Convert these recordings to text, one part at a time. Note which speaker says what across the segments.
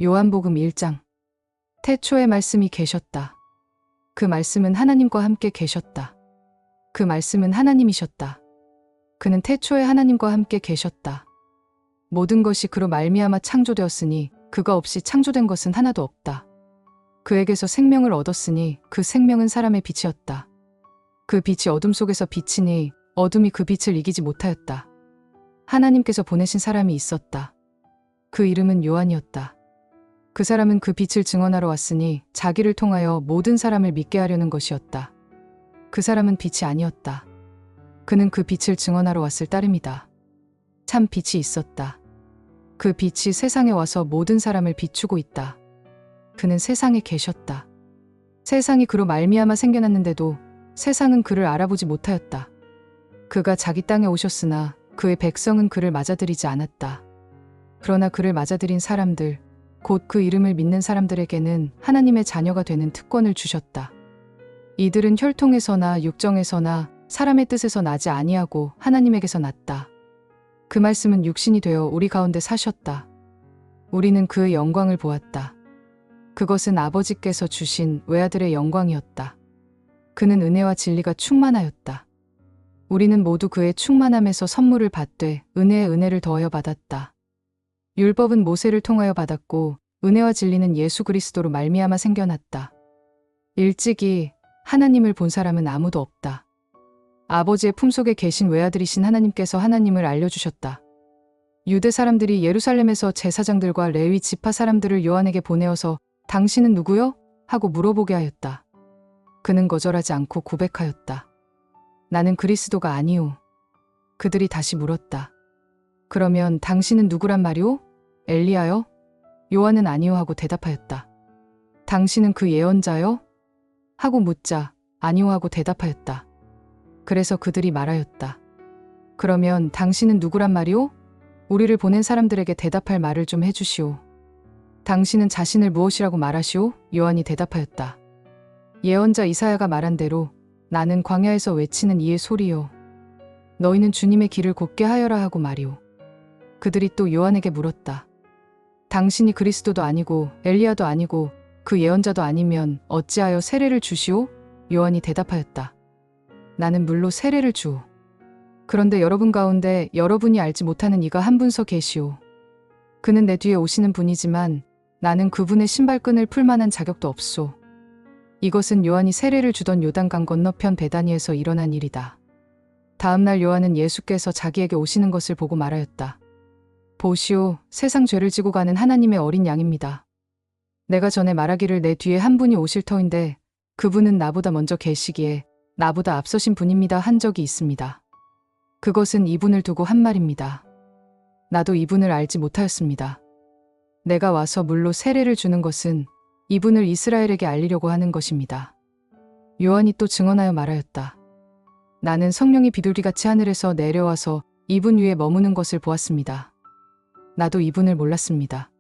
Speaker 1: 요한복음 1장. 태초에 말씀이 계셨다. 그 말씀은 하나님과 함께 계셨다. 그 말씀은 하나님이셨다. 그는 태초에 하나님과 함께 계셨다. 모든 것이 그로 말미암아 창조되었으니 그가 없이 창조된 것은 하나도 없다. 그에게서 생명을 얻었으니 그 생명은 사람의 빛이었다. 그 빛이 어둠 속에서 비치니 어둠이 그 빛을 이기지 못하였다. 하나님께서 보내신 사람이 있었다. 그 이름은 요한이었다. 그 사람은 그 빛을 증언하러 왔으니 자기를 통하여 모든 사람을 믿게 하려는 것이었다. 그 사람은 빛이 아니었다. 그는 그 빛을 증언하러 왔을 따름이다. 참 빛이 있었다. 그 빛이 세상에 와서 모든 사람을 비추고 있다. 그는 세상에 계셨다. 세상이 그로 말미암아 생겨났는데도 세상은 그를 알아보지 못하였다. 그가 자기 땅에 오셨으나 그의 백성은 그를 맞아들이지 않았다. 그러나 그를 맞아들인 사람들, 곧 그 이름을 믿는 사람들에게는 하나님의 자녀가 되는 특권을 주셨다. 이들은 혈통에서나 육정에서나 사람의 뜻에서 나지 아니하고 하나님에게서 났다. 그 말씀은 육신이 되어 우리 가운데 사셨다. 우리는 그의 영광을 보았다. 그것은 아버지께서 주신 외아들의 영광이었다. 그는 은혜와 진리가 충만하였다. 우리는 모두 그의 충만함에서 선물을 받되 은혜에 은혜를 더하여 받았다. 율법은 모세를 통하여 받았고 은혜와 진리는 예수 그리스도로 말미암아 생겨났다. 일찍이 하나님을 본 사람은 아무도 없다. 아버지의 품속에 계신 외아들이신 하나님께서 하나님을 알려주셨다. 유대 사람들이 예루살렘에서 제사장들과 레위 지파 사람들을 요한에게 보내어서 당신은 누구요? 하고 물어보게 하였다. 그는 거절하지 않고 고백하였다. 나는 그리스도가 아니오. 그들이 다시 물었다. 그러면 당신은 누구란 말이오? 엘리야요? 요한은 아니오 하고 대답하였다. 당신은 그 예언자요? 하고 묻자 아니오 하고 대답하였다. 그래서 그들이 말하였다. 그러면 당신은 누구란 말이오? 우리를 보낸 사람들에게 대답할 말을 좀 해주시오. 당신은 자신을 무엇이라고 말하시오? 요한이 대답하였다. 예언자 이사야가 말한 대로 나는 광야에서 외치는 이의 소리요. 너희는 주님의 길을 곧게 하여라 하고 말이오. 그들이 또 요한에게 물었다. 당신이 그리스도도 아니고 엘리야도 아니고 그 예언자도 아니면 어찌하여 세례를 주시오? 요한이 대답하였다. 나는 물로 세례를 주오. 그런데 여러분 가운데 여러분이 알지 못하는 이가 한 분 서 계시오. 그는 내 뒤에 오시는 분이지만 나는 그분의 신발끈을 풀 만한 자격도 없소. 이것은 요한이 세례를 주던 요단강 건너편 베다니에서 일어난 일이다. 다음 날 요한은 예수께서 자기에게 오시는 것을 보고 말하였다. 보시오, 세상 죄를 지고 가는 하나님의 어린 양입니다. 내가 전에 말하기를 내 뒤에 한 분이 오실 터인데 그분은 나보다 먼저 계시기에 나보다 앞서신 분입니다 한 적이 있습니다. 그것은 이분을 두고 한 말입니다. 나도 이분을 알지 못하였습니다. 내가 와서 물로 세례를 주는 것은 이분을 이스라엘에게 알리려고 하는 것입니다. 요한이 또 증언하여 말하였다. 나는 성령이 비둘기같이 하늘에서 내려와서 이분 위에 머무는 것을 보았습니다. 나도 이분을 몰랐습니다.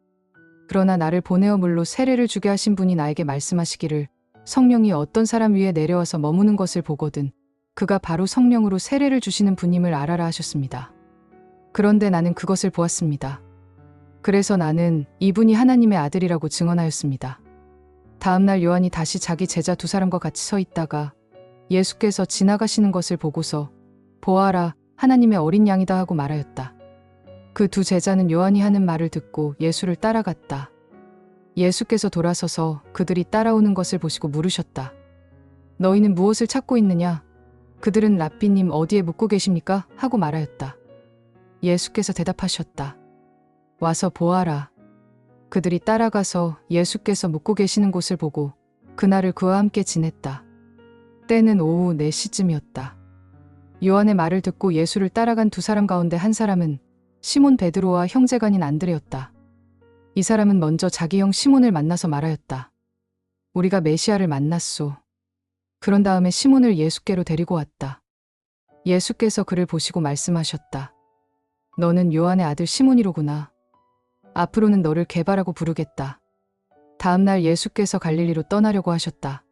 Speaker 1: 그러나 나를 보내어 물로 세례를 주게 하신 분이 나에게 말씀하시기를 성령이 어떤 사람 위에 내려와서 머무는 것을 보거든 그가 바로 성령으로 세례를 주시는 분임을 알아라 하셨습니다. 그런데 나는 그것을 보았습니다. 그래서 나는 이분이 하나님의 아들이라고 증언하였습니다. 다음 날 요한이 다시 자기 제자 두 사람과 같이 서 있다가 예수께서 지나가시는 것을 보고서 보아라, 하나님의 어린 양이다 하고 말하였다. 그 두 제자는 요한이 하는 말을 듣고 예수를 따라갔다. 예수께서 돌아서서 그들이 따라오는 것을 보시고 물으셨다. 너희는 무엇을 찾고 있느냐? 그들은 랍비님 어디에 묵고 계십니까? 하고 말하였다. 예수께서 대답하셨다. 와서 보아라. 그들이 따라가서 예수께서 묵고 계시는 곳을 보고 그날을 그와 함께 지냈다. 때는 오후 4시쯤이었다. 요한의 말을 듣고 예수를 따라간 두 사람 가운데 한 사람은 시몬 베드로와 형제간인 안드레였다. 이 사람은 먼저 자기 형 시몬을 만나서 말하였다. 우리가 메시아를 만났소. 그런 다음에 시몬을 예수께로 데리고 왔다. 예수께서 그를 보시고 말씀하셨다. 너는 요한의 아들 시몬이로구나. 앞으로는 너를 게바라고 부르겠다. 다음 날 예수께서 갈릴리로 떠나려고 하셨다.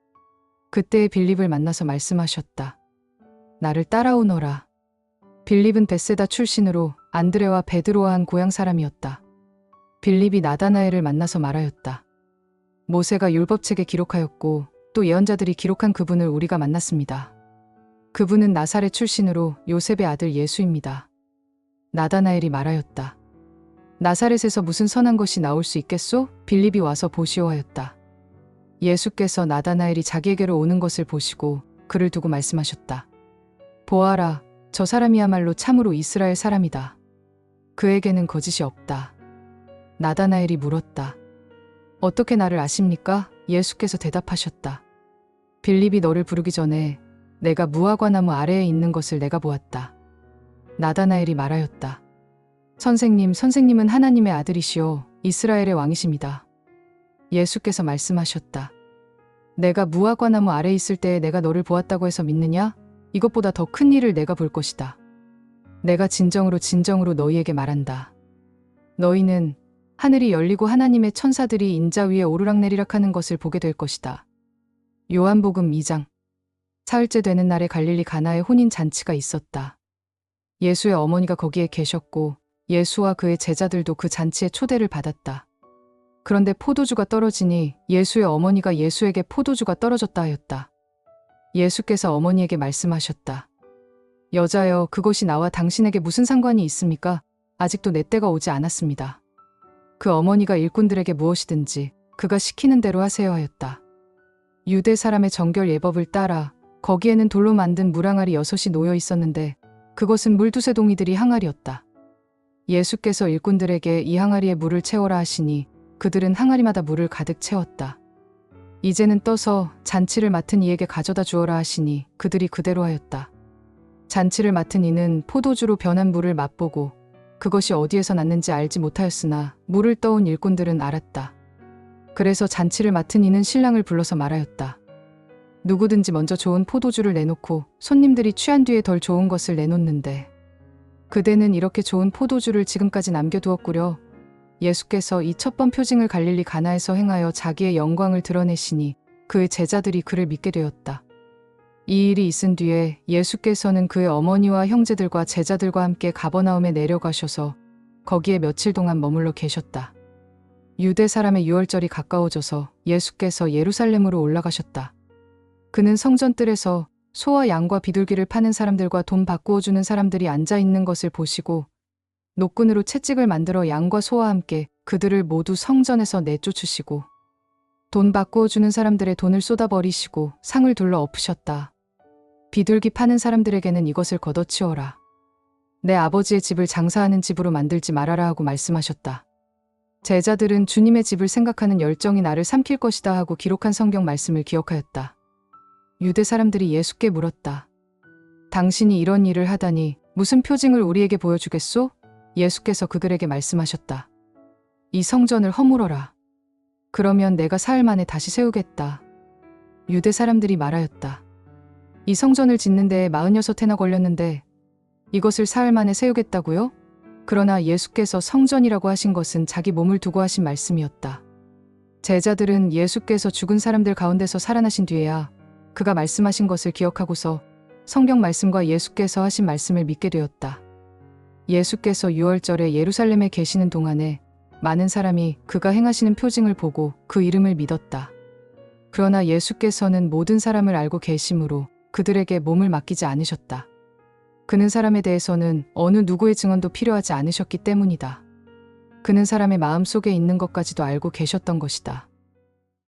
Speaker 1: 그때에 빌립을 만나서 말씀하셨다. 나를 따라오너라. 빌립은 벳세다 출신으로 안드레와 베드로와 한 고향 사람이었다. 빌립이 나다나엘을 만나서 말하였다. 모세가 율법책에 기록하였고 또 예언자들이 기록한 그분을 우리가 만났습니다. 그분은 나사렛 출신으로 요셉의 아들 예수입니다. 나다나엘이 말하였다. 나사렛에서 무슨 선한 것이 나올 수 있겠소? 빌립이 와서 보시오 하였다. 예수께서 나다나엘이 자기에게로 오는 것을 보시고 그를 두고 말씀하셨다. 보아라, 저 사람이야말로 참으로 이스라엘 사람이다. 그에게는 거짓이 없다. 나다나엘이 물었다. 어떻게 나를 아십니까? 예수께서 대답하셨다. 빌립이 너를 부르기 전에 내가 무화과나무 아래에 있는 것을 내가 보았다. 나다나엘이 말하였다. 선생님은 하나님의 아들이시오 이스라엘의 왕이십니다. 예수께서 말씀하셨다. 내가 무화과나무 아래에 있을 때에 내가 너를 보았다고 해서 믿느냐? 이것보다 더 큰 일을 내가 볼 것이다. 내가 진정으로 너희에게 말한다. 너희는 하늘이 열리고 하나님의 천사들이 인자 위에 오르락내리락 하는 것을 보게 될 것이다. 요한복음 2장. 사흘째 되는 날에 갈릴리 가나에 혼인 잔치가 있었다. 예수의 어머니가 거기에 계셨고 예수와 그의 제자들도 그 잔치에 초대를 받았다. 그런데 포도주가 떨어지니 예수의 어머니가 예수에게 포도주가 떨어졌다 하였다. 예수께서 어머니에게 말씀하셨다. 여자여, 그것이 나와 당신에게 무슨 상관이 있습니까? 아직도 내 때가 오지 않았습니다. 그 어머니가 일꾼들에게 무엇이든지 그가 시키는 대로 하세요 하였다. 유대 사람의 정결 예법을 따라 거기에는 돌로 만든 물항아리 6이 놓여 있었는데 그것은 물두세 동이들이 항아리였다. 예수께서 일꾼들에게 이 항아리에 물을 채워라 하시니 그들은 항아리마다 물을 가득 채웠다. 이제는 떠서 잔치를 맡은 이에게 가져다 주어라 하시니 그들이 그대로 하였다. 잔치를 맡은 이는 포도주로 변한 물을 맛보고 그것이 어디에서 났는지 알지 못하였으나 물을 떠온 일꾼들은 알았다. 그래서 잔치를 맡은 이는 신랑을 불러서 말하였다. 누구든지 먼저 좋은 포도주를 내놓고 손님들이 취한 뒤에 덜 좋은 것을 내놓는데 그대는 이렇게 좋은 포도주를 지금까지 남겨두었구려. 예수께서 이 첫 번 표징을 갈릴리 가나에서 행하여 자기의 영광을 드러내시니 그의 제자들이 그를 믿게 되었다. 이 일이 있은 뒤에 예수께서는 그의 어머니와 형제들과 제자들과 함께 가버나움에 내려가셔서 거기에 며칠 동안 머물러 계셨다. 유대 사람의 유월절이 가까워져서 예수께서 예루살렘으로 올라가셨다. 그는 성전뜰에서 소와 양과 비둘기를 파는 사람들과 돈 바꾸어 주는 사람들이 앉아 있는 것을 보시고 노끈으로 채찍을 만들어 양과 소와 함께 그들을 모두 성전에서 내쫓으시고 돈 바꾸어 주는 사람들의 돈을 쏟아버리시고 상을 둘러 엎으셨다. 비둘기 파는 사람들에게는 이것을 걷어치워라. 내 아버지의 집을 장사하는 집으로 만들지 말아라 하고 말씀하셨다. 제자들은 주님의 집을 생각하는 열정이 나를 삼킬 것이다 하고 기록한 성경 말씀을 기억하였다. 유대 사람들이 예수께 물었다. 당신이 이런 일을 하다니 무슨 표징을 우리에게 보여주겠소? 예수께서 그들에게 말씀하셨다. 이 성전을 허물어라. 그러면 내가 사흘 만에 다시 세우겠다. 유대 사람들이 말하였다. 이 성전을 짓는 데에 46해나 걸렸는데 이것을 사흘 만에 세우겠다고요? 그러나 예수께서 성전이라고 하신 것은 자기 몸을 두고 하신 말씀이었다. 제자들은 예수께서 죽은 사람들 가운데서 살아나신 뒤에야 그가 말씀하신 것을 기억하고서 성경 말씀과 예수께서 하신 말씀을 믿게 되었다. 예수께서 유월절에 예루살렘에 계시는 동안에 많은 사람이 그가 행하시는 표징을 보고 그 이름을 믿었다. 그러나 예수께서는 모든 사람을 알고 계심으로 그들에게 몸을 맡기지 않으셨다. 그는 사람에 대해서는 어느 누구의 증언도 필요하지 않으셨기 때문이다. 그는 사람의 마음 속에 있는 것까지도 알고 계셨던 것이다.